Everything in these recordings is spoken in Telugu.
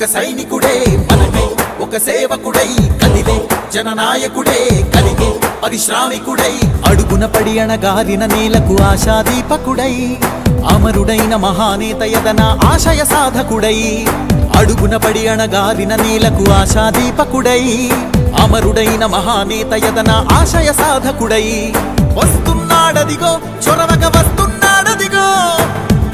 ఒక సైనికుడే మనకై ఒక సేవకుడై కదిలే జననాయకుడే కలిగే పరిశ్రామికుడై అడుగున పడి అణగారిన నేలకు ఆశాదీపకుడై అమరుడైన మహానేత యదన ఆశయ సాధకుడై అడుగున పడి అణగారిన నేలకు ఆశాదీపకుడై అమరుడైన మహానేత యదన ఆశయ సాధకుడై వస్తున్నాడదిగో చొరవక వస్తున్నాడదిగో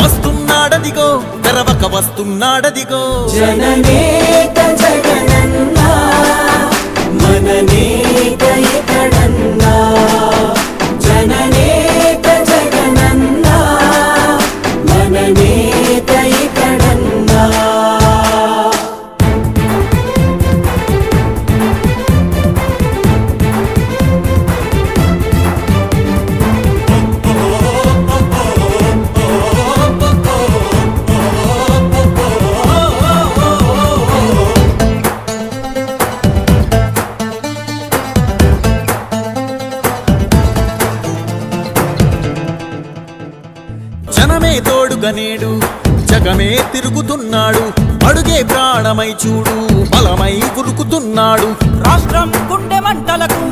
వస్తున్నాడదిగో తెరవక వస్తున్నాడదిగో జననేత జగనన్నా మననేత ఇతడన్నా జననేత జగనన్నా మననేత ఇతడన్నా జనమే తోడుగనేడు జగమే తిరుగుతున్నాడు అడుగే ప్రాణమై చూడు బలమై ఉరుకుతున్నాడు రాష్ట్రం గుండె మంటలకు